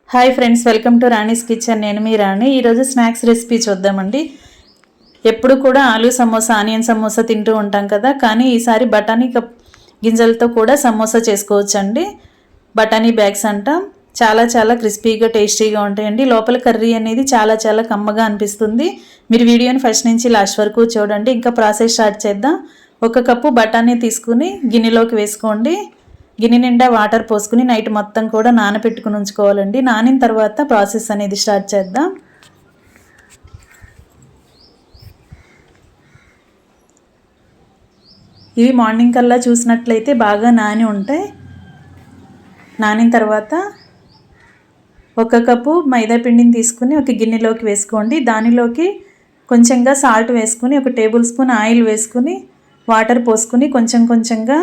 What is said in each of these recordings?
Hi friends, welcome to Rani's kitchen. నేను మీ రాణి. ఈరోజు snacks recipe చూద్దామండి. ఎప్పుడు కూడా ఆలూ సమోసా, ఆనియన్ సమోసా తింటూ ఉంటాం కదా, కానీ ఈసారి బఠానీ గింజలతో కూడా సమోసా చేసుకోవచ్చండి. బఠానీ బ్యాగ్స్ అంటాం. చాలా చాలా క్రిస్పీగా టేస్టీగా ఉంటాయండి. లోపల కర్రీ అనేది చాలా కమ్మగా అనిపిస్తుంది. మీరు వీడియోని ఫస్ట్ నుంచి లాస్ట్ వరకు చూడండి. ఇంకా ప్రాసెస్ స్టార్ట్ చేద్దాం. 1 కప్పు బఠానీ తీసుకుని గిన్నెలోకి వేసుకోండి. గిన్నె నిండా వాటర్ పోసుకుని నైట్ మొత్తం కూడా నానబెట్టుకుని ఉంచుకోవాలండి. నానిన తర్వాత ప్రాసెస్ అనేది స్టార్ట్ చేద్దాం. ఇవి మార్నింగ్ కల్లా చూసినట్లయితే బాగా నాని ఉంటాయి. నానిన తర్వాత 1 కప్పు మైదా పిండిని తీసుకుని ఒక గిన్నెలోకి వేసుకోండి. దానిలోకి కొంచెంగా సాల్ట్ వేసుకుని 1 టేబుల్ స్పూన్ ఆయిల్ వేసుకుని వాటర్ పోసుకుని కొంచెంగా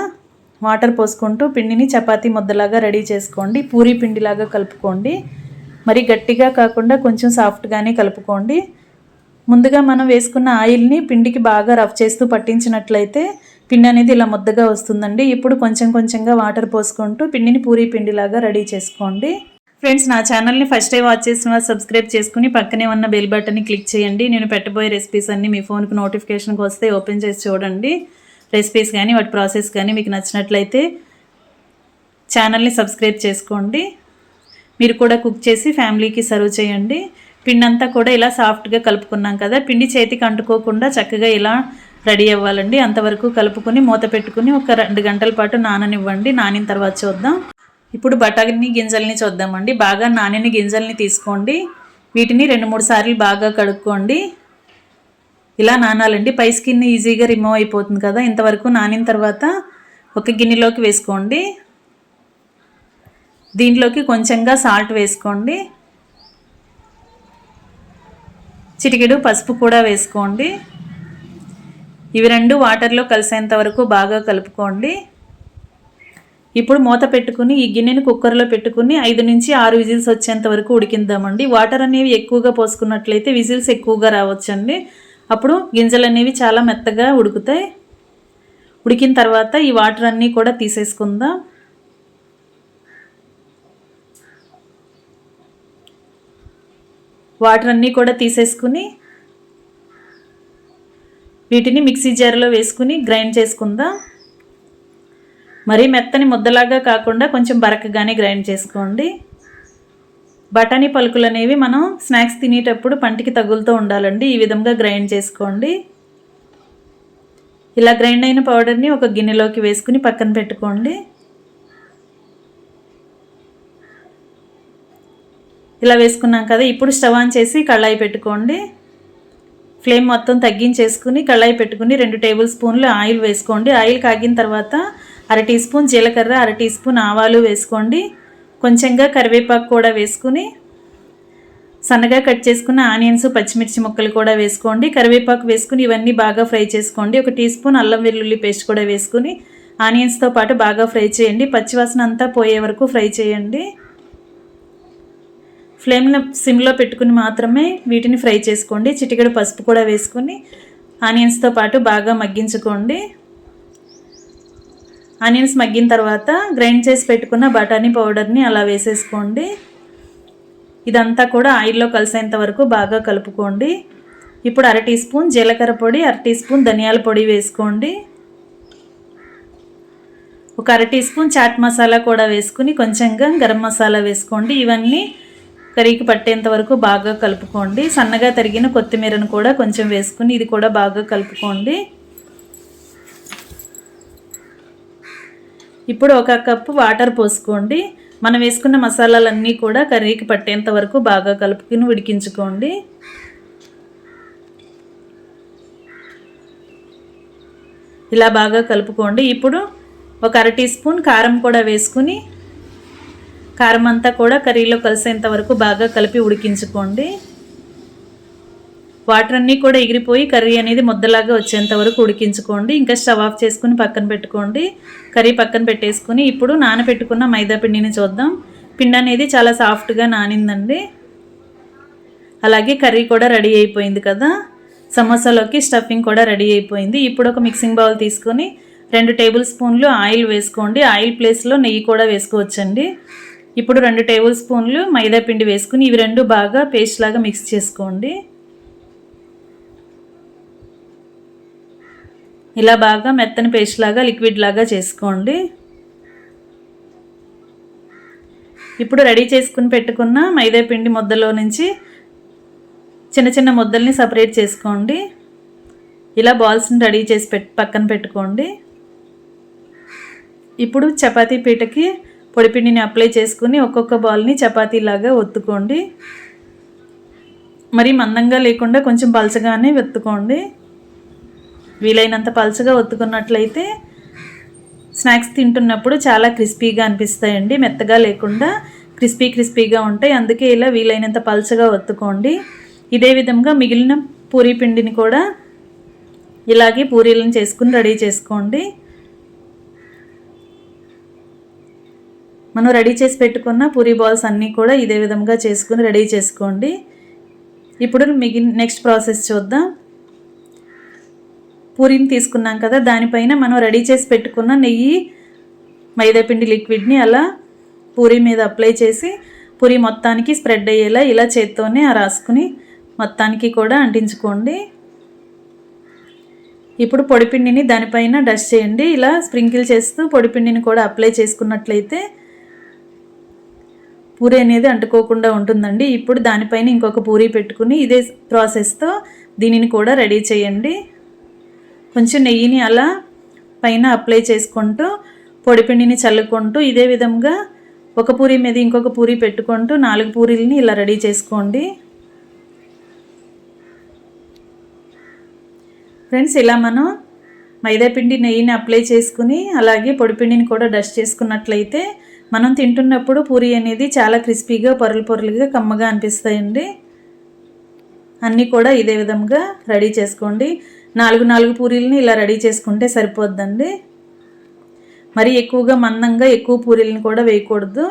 వాటర్ పోసుకుంటూ పిండిని చపాతీ ముద్దలాగా రెడీ చేసుకోండి. పూరీ పిండిలాగా కలుపుకోండి. మరి గట్టిగా కాకుండా కొంచెం సాఫ్ట్గానే కలుపుకోండి. ముందుగా మనం వేసుకున్న ఆయిల్ని పిండికి బాగా రఫ్ చేస్తూ పట్టించినట్లయితే పిండి అనేది ఇలా ముద్దగా వస్తుందండి. ఇప్పుడు కొంచెంగా వాటర్ పోసుకుంటూ పిండిని పూరీ పిండిలాగా రెడీ చేసుకోండి. ఫ్రెండ్స్, నా ఛానల్ని ఫస్ట్ టైం వాచ్ చేసిన వారు సబ్స్క్రైబ్ చేసుకుని పక్కనే ఉన్న బెల్ బటన్ని క్లిక్ చేయండి. నేను పెట్టబోయే రెసిపీస్ అన్నీ మీ ఫోన్కి నోటిఫికేషన్కి వస్తే ఓపెన్ చేసి చూడండి. రెసిపీస్ కానీ వాటి ప్రాసెస్ కానీ మీకు నచ్చినట్లయితే ఛానల్ని సబ్స్క్రైబ్ చేసుకోండి. మీరు కూడా కుక్ చేసి ఫ్యామిలీకి సర్వ్ చేయండి. పిండి అంతా కూడా ఇలా సాఫ్ట్గా కలుపుకున్నాం కదా, పిండి చేతికి అంటుకోకుండా చక్కగా ఇలా రెడీ అవ్వాలండి. అంతవరకు కలుపుకొని మూత పెట్టుకుని ఒక 2 గంటల పాటు నాననివ్వండి. నానిన తర్వాత చూద్దాం. ఇప్పుడు బఠానీ గింజల్ని చూద్దామండి. బాగా నానిన గింజల్ని తీసుకోండి. వీటిని 2-3 సార్లు బాగా కడుక్కోండి. ఇలా నానాలండి. పై స్కిన్ ఈజీగా రిమూవ్ అయిపోతుంది కదా. ఇంతవరకు నానిన తర్వాత ఒక గిన్నెలోకి వేసుకోండి. దీంట్లోకి కొంచెంగా సాల్ట్ వేసుకోండి. చిటికెడు పసుపు కూడా వేసుకోండి. ఇవి 2 వాటర్లో కలిసేంత వరకు బాగా కలుపుకోండి. ఇప్పుడు మూత పెట్టుకుని ఈ గిన్నెని కుక్కర్లో పెట్టుకుని 5 నుంచి 6 విజిల్స్ వచ్చేంత వరకు ఉడికిద్దామండి. వాటర్ అనేవి ఎక్కువగా పోసుకున్నట్లయితే విజిల్స్ ఎక్కువగా రావచ్చండి. అప్పుడు గింజలు అనేవి చాలా మెత్తగా ఉడుకుతాయి. ఉడికిన తర్వాత ఈ వాటర్ అన్నీ కూడా తీసేసుకుందాం. వాటర్ అన్నీ కూడా తీసేసుకుని వీటిని మిక్సీ జార్లో వేసుకుని గ్రైండ్ చేసుకుందాం. మరీ మెత్తని ముద్దలాగా కాకుండా కొంచెం బరకగానే గ్రైండ్ చేసుకోండి. బఠానీ పలుకులు అనేవి మనం స్నాక్స్ తినేటప్పుడు పంటికి తగులుతూ ఉండాలండి. ఈ విధంగా గ్రైండ్ చేసుకోండి. ఇలా గ్రైండ్ అయిన పౌడర్ని ఒక గిన్నెలోకి వేసుకుని పక్కన పెట్టుకోండి. ఇలా వేసుకున్నాం కదా, ఇప్పుడు స్టవ్ ఆన్ చేసి కళాయి పెట్టుకోండి. ఫ్లేమ్ మొత్తం తగ్గించేసుకుని కళాయి పెట్టుకుని 2 టేబుల్ స్పూన్లు ఆయిల్ వేసుకోండి. ఆయిల్ కాగిన తర్వాత 1/2 టీ స్పూన్ జీలకర్ర, 1/2 టీ స్పూన్ ఆవాలు వేసుకోండి. కొంచెంగా కరివేపాకు కూడా వేసుకుని సన్నగా కట్ చేసుకున్న ఆనియన్స్, పచ్చిమిర్చి ముక్కలు కూడా వేసుకోండి. కరివేపాకు వేసుకుని ఇవన్నీ బాగా ఫ్రై చేసుకోండి. 1 టీ స్పూన్ అల్లం వెల్లుల్లి పేస్ట్ కూడా వేసుకుని ఆనియన్స్తో పాటు బాగా ఫ్రై చేయండి. పచ్చివాసన అంతా పోయే వరకు ఫ్రై చేయండి. ఫ్లేమ్ని సిమ్లో పెట్టుకుని మాత్రమే వీటిని ఫ్రై చేసుకోండి. చిటికెడు పసుపు కూడా వేసుకుని ఆనియన్స్తో పాటు బాగా మగ్గించుకోండి. ఆనియన్స్ మగ్గిన తర్వాత గ్రైండ్ చేసి పెట్టుకున్న బఠానీ పౌడర్ని అలా వేసేసుకోండి. ఇదంతా కూడా ఆయిల్లో కలిసేంత వరకు బాగా కలుపుకోండి. ఇప్పుడు 1/2 టీ స్పూన్ జీలకర్ర పొడి, 1/2 టీ స్పూన్ ధనియాల పొడి వేసుకోండి. ఒక 1/2 టీ స్పూన్ చాట్ మసాలా కూడా వేసుకుని కొంచెంగా గరం మసాలా వేసుకోండి. ఇవన్నీ కర్రీకి పట్టేంత వరకు బాగా కలుపుకోండి. సన్నగా తరిగిన కొత్తిమీరను కూడా కొంచెం వేసుకుని ఇది కూడా బాగా కలుపుకోండి. ఇప్పుడు 1 కప్పు వాటర్ పోసుకోండి. మనం వేసుకున్న మసాలాలన్నీ కూడా కర్రీకి పట్టేంత వరకు బాగా కలుపుకుని ఉడికించుకోండి. ఇలా బాగా కలుపుకోండి. ఇప్పుడు ఒక 1/2 టీ స్పూన్ కారం కూడా వేసుకుని కారం అంతా కూడా కర్రీలో కలిసేంత వరకు బాగా కలిపి ఉడికించుకోండి. వాటర్ అన్నీ కూడా ఎగిరిపోయి కర్రీ అనేది ముద్దలాగా వచ్చేంత వరకు ఉడికించుకోండి. ఇంకా స్టవ్ ఆఫ్ చేసుకుని పక్కన పెట్టుకోండి. కర్రీ పక్కన పెట్టేసుకుని ఇప్పుడు నానబెట్టుకున్న మైదా పిండిని చూద్దాం. పిండి అనేది చాలా సాఫ్ట్గా నానిందండి. అలాగే కర్రీ కూడా రెడీ అయిపోయింది కదా. సమోసాలోకి స్టఫింగ్ కూడా రెడీ అయిపోయింది. ఇప్పుడు ఒక మిక్సింగ్ బౌల్ తీసుకొని 2 టేబుల్ స్పూన్లు ఆయిల్ వేసుకోండి. ఆయిల్ ప్లేస్లో నెయ్యి కూడా వేసుకోవచ్చండి. ఇప్పుడు 2 టేబుల్ స్పూన్లు మైదా పిండి వేసుకుని ఇవి రెండు బాగా పేస్ట్ లాగా మిక్స్ చేసుకోండి. ఇలా బాగా మెత్తని పేస్ట్ లాగా లిక్విడ్ లాగా చేసుకోండి. ఇప్పుడు రెడీ చేసుకుని పెట్టుకున్న మైదా పిండి ముద్దలో నుంచి చిన్న చిన్న ముద్దల్ని సపరేట్ చేసుకోండి. ఇలా బాల్స్ని రెడీ చేసి పక్కన పెట్టుకోండి. ఇప్పుడు చపాతీ పీటకి పొడిపిండిని అప్లై చేసుకుని ఒక్కొక్క బాల్ని చపాతీలాగా ఒత్తుకోండి. మరి మందంగా లేకుండా కొంచెం పలచగానే ఒత్తుకోండి. వీలైనంత పలచగా ఒత్తుకున్నట్లయితే స్నాక్స్ తింటున్నప్పుడు చాలా క్రిస్పీగా అనిపిస్తాయండి. మెత్తగా లేకుండా క్రిస్పీగా ఉంటాయి. అందుకే ఇలా వీలైనంత పలచగా ఒత్తుకోండి. ఇదే విధంగా మిగిలిన పూరీ పిండిని కూడా ఇలాగే పూరీలను చేసుకుని రెడీ చేసుకోండి. మనం రెడీ చేసి పెట్టుకున్న పూరీ బాల్స్ అన్నీ కూడా ఇదే విధంగా చేసుకుని రెడీ చేసుకోండి. ఇప్పుడు నెక్స్ట్ ప్రాసెస్ చూద్దాం. పూరీని తీసుకున్నాం కదా, దానిపైన మనం రెడీ చేసి పెట్టుకున్న నెయ్యి మైదాపిండి లిక్విడ్ని అలా పూరీ మీద అప్లై చేసి పూరీ మొత్తానికి స్ప్రెడ్ అయ్యేలా ఇలా చేత్తోనే రాసుకుని మొత్తానికి కూడా అంటించుకోండి. ఇప్పుడు పొడిపిండిని దానిపైన డస్ట్ చేయండి. ఇలా స్ప్రింకిల్ చేస్తూ పొడిపిండిని కూడా అప్లై చేసుకున్నట్లయితే పూరీ అనేది అంటుకోకుండా ఉంటుందండి. ఇప్పుడు దానిపైన ఇంకొక పూరీ పెట్టుకుని ఇదే ప్రాసెస్తో దీనిని కూడా రెడీ చేయండి. కొంచెం నెయ్యిని అలా పైన అప్లై చేసుకుంటూ పొడిపిండిని చల్లుకుంటూ ఇదే విధంగా ఒక పూరీ మీద ఇంకొక పూరీ పెట్టుకుంటూ 4 పూరీలని ఇలా రెడీ చేసుకోండి. ఫ్రెండ్స్, ఇలా మనం మైదాపిండి నెయ్యిని అప్లై చేసుకుని అలాగే పొడిపిండిని కూడా డస్ట్ చేసుకున్నట్లయితే మనం తింటున్నప్పుడు పూరీ అనేది చాలా క్రిస్పీగా పొరలుగా కమ్మగా అనిపిస్తాయండి. అన్నీ కూడా ఇదే విధంగా రెడీ చేసుకోండి. 4 పూరీలని ఇలా రెడీ చేసుకుంటే సరిపోద్దండి. మరి ఎక్కువగా మందంగా ఎక్కువ పూరీలను కూడా వేయకూడదు.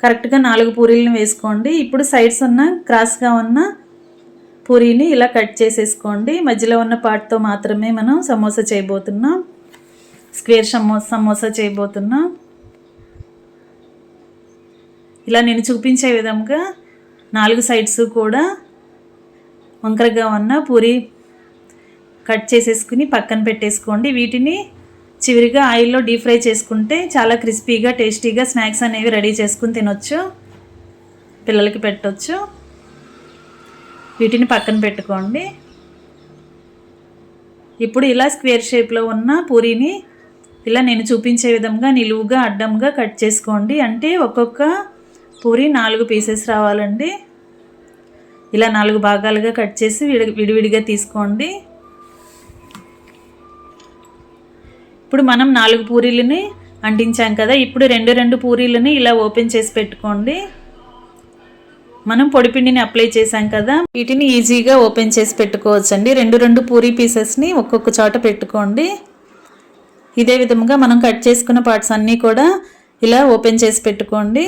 కరెక్ట్గా 4 పూరీలను వేసుకోండి. ఇప్పుడు సైడ్స్ ఉన్న క్రాస్గా ఉన్న పూరీని ఇలా కట్ చేసేసుకోండి. మధ్యలో ఉన్న పార్ట్తో మాత్రమే మనం సమోసా చేయబోతున్నాం. స్క్వేర్ సమోసా చేయబోతున్నాం. ఇలా నేను చూపించే విధంగా 4 సైడ్స్ కూడా వంకరగా ఉన్న పూరీ కట్ చేసేసుకుని పక్కన పెట్టేసుకోండి. వీటిని చివరిగా ఆయిల్లో డీప్ ఫ్రై చేసుకుంటే చాలా క్రిస్పీగా టేస్టీగా స్నాక్స్ అనేవి రెడీ చేసుకుని తినొచ్చు, పిల్లలకి పెట్టవచ్చు. వీటిని పక్కన పెట్టుకోండి. ఇప్పుడు ఇలా స్క్వేర్ షేప్లో ఉన్న పూరీని ఇలా నేను చూపించే విధంగా నిలువుగా అడ్డంగా కట్ చేసుకోండి. అంటే ఒక్కొక్క పూరీ 4 పీసెస్ రావాలండి. ఇలా 4 భాగాలుగా కట్ చేసి విడివిడిగా తీసుకోండి. ఇప్పుడు మనం 4 పూరీలని అంటించాం కదా, ఇప్పుడు 2 పూరీలని ఇలా ఓపెన్ చేసి పెట్టుకోండి. మనం పొడిపిండిని అప్లై చేసాం కదా, వీటిని ఈజీగా ఓపెన్ చేసి పెట్టుకోవచ్చండి. 2 పూరీ పీసెస్ని ఒక్కొక్క చోట పెట్టుకోండి. ఇదే విధంగా మనం కట్ చేసుకున్న పార్ట్స్ అన్నీ కూడా ఇలా ఓపెన్ చేసి పెట్టుకోండి.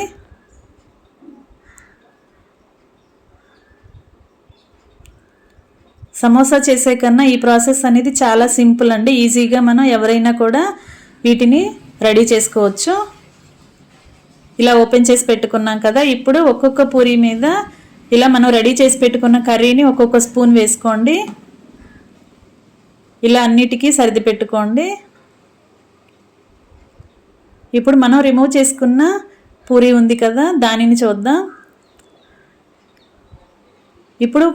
సమోసా చేసే కన్నా ఈ ప్రాసెస్ అనేది చాలా సింపుల్ అండి. ఈజీగా మనం ఎవరైనా కూడా వీటిని రెడీ చేసుకోవచ్చు. ఇలా ఓపెన్ చేసి పెట్టుకున్నాం కదా, ఇప్పుడు ఒక్కొక్క పూరీ మీద ఇలా మనం రెడీ చేసి పెట్టుకున్న కర్రీని ఒక్కొక్క స్పూన్ వేసుకోండి. ఇలా అన్నిటికీ సర్ది పెట్టుకోండి. ఇప్పుడు మనం రిమూవ్ చేసుకున్న పూరీ ఉంది కదా, దానిని చూద్దాం. ఇప్పుడు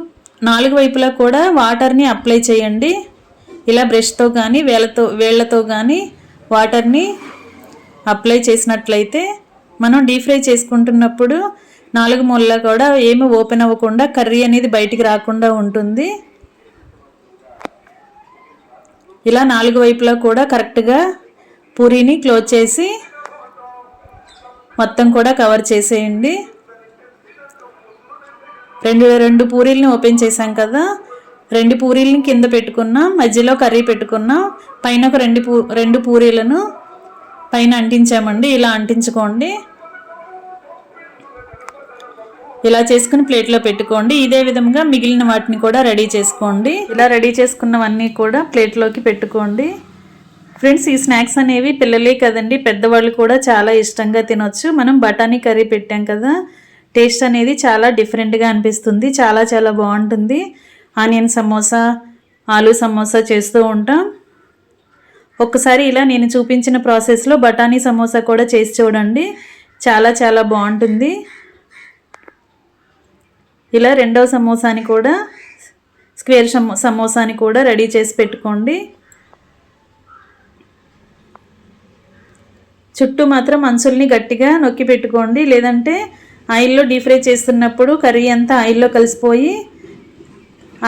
4 వైపులా కూడా వాటర్ని అప్లై చేయండి. ఇలా బ్రష్తో కానీ వేళ్ళతో కానీ వాటర్ని అప్లై చేసినట్లయితే మనం డీప్ ఫ్రై చేసుకుంటున్నప్పుడు 4 మూలలా కూడా ఏమి ఓపెన్ అవ్వకుండా కర్రీ అనేది బయటికి రాకుండా ఉంటుంది. ఇలా 4 వైపులా కూడా కరెక్ట్గా పూరీని క్లోజ్ చేసి మొత్తం కూడా కవర్ చేసేయండి. 2 పూరీలని ఓపెన్ చేసాం కదా, 2 పూరీలని కింద పెట్టుకున్నాం, మధ్యలో కర్రీ పెట్టుకున్నాం, పైన ఒక 2 పూరీలను పైన అంటించామండి. ఇలా అంటించుకోండి. ఇలా చేసుకుని ప్లేట్లో పెట్టుకోండి. ఇదే విధంగా మిగిలిన వాటిని కూడా రెడీ చేసుకోండి. ఇలా రెడీ చేసుకున్నవన్నీ కూడా ప్లేట్లోకి పెట్టుకోండి. ఫ్రెండ్స్, ఈ స్నాక్స్ అనేవి పిల్లలే కదండి, పెద్దవాళ్ళు కూడా చాలా ఇష్టంగా తినొచ్చు. మనం బఠానీ కర్రీ పెట్టాం కదా, టేస్ట్ అనేది చాలా డిఫరెంట్గా అనిపిస్తుంది. చాలా చాలా బాగుంటుంది. ఆనియన్ సమోసా, ఆలూ సమోసా చేస్తూ ఉంటాం. ఒక్కసారి ఇలా నేను చూపించిన ప్రాసెస్లో బఠానీ సమోసా కూడా చేసి చూడండి, చాలా చాలా బాగుంటుంది. ఇలా రెండవ సమోసాని కూడా, స్క్వేర్ సమోసాని కూడా రెడీ చేసి పెట్టుకోండి. చుట్టూ మాత్రం అంచుల్ని గట్టిగా నొక్కి పెట్టుకోండి, లేదంటే ఆయిల్లో డీప్ ఫ్రై చేస్తున్నప్పుడు కర్రీ అంతా ఆయిల్లో కలిసిపోయి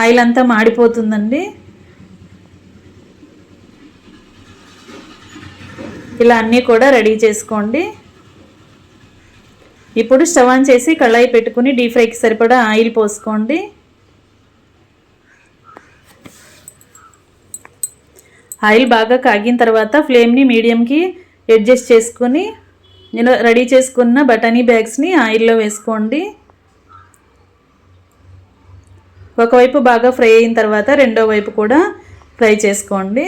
ఆయిల్ అంతా మాడిపోతుందండి. ఇలా అన్నీ కూడా రెడీ చేసుకోండి. ఇప్పుడు స్టవ్ ఆన్ చేసి కళాయి పెట్టుకుని డీప్ ఫ్రైకి సరిపడా ఆయిల్ పోసుకోండి. ఆయిల్ బాగా కాగిన తర్వాత ఫ్లేమ్ని మీడియంకి అడ్జస్ట్ చేసుకుని నేను రెడీ చేసుకున్న బఠానీ బ్యాగ్స్ని ఆయిల్లో వేసుకోండి. ఒకవైపు బాగా ఫ్రై అయిన తర్వాత రెండో వైపు కూడా ఫ్రై చేసుకోండి.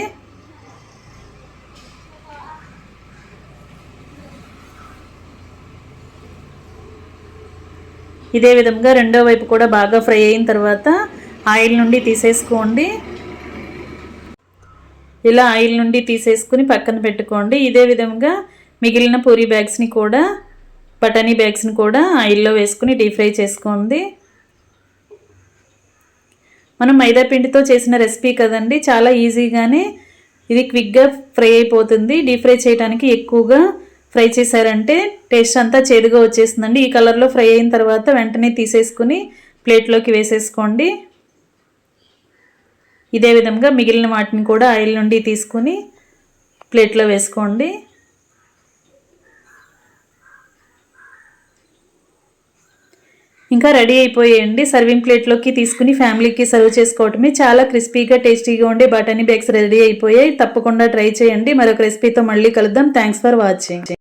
ఇదే విధంగా రెండో వైపు కూడా బాగా ఫ్రై అయిన తర్వాత ఆయిల్ నుండి తీసేసుకోండి. ఇలా ఆయిల్ నుండి తీసేసుకుని పక్కన పెట్టుకోండి. ఇదే విధంగా మిగిలిన పూరీ బ్యాగ్స్ని కూడా, బఠానీ బ్యాగ్స్ని కూడా ఆయిల్లో వేసుకుని డీప్ ఫ్రై చేసుకోండి. మనం మైదా పిండితో చేసిన రెసిపీ కదండి, చాలా ఈజీగానే ఇది క్విక్గా ఫ్రై అయిపోతుంది. డీప్ ఫ్రై చేయడానికి ఎక్కువగా ఫ్రై చేశారంటే టేస్ట్ అంతా చేదుగా వచ్చేస్తుందండి. ఈ కలర్లో ఫ్రై అయిన తర్వాత వెంటనే తీసేసుకుని ప్లేట్లోకి వేసేసుకోండి. ఇదే విధంగా మిగిలిన వాటిని కూడా ఆయిల్ నుండి తీసుకుని ప్లేట్లో వేసుకోండి. ఇంకా రెడీ అయిపోయాయండి. సర్వింగ్ ప్లేట్లోకి తీసుకుని ఫ్యామిలీకి సర్వ్ చేసుకోవటమే. చాలా క్రిస్పీగా టేస్టీగా ఉండే బఠానీ బ్యాగ్స్ రెడీ అయిపోయాయి. తప్పకుండా ట్రై చేయండి. మరొక రెసిపీతో మళ్ళీ కలుద్దాం. Thanks for watching.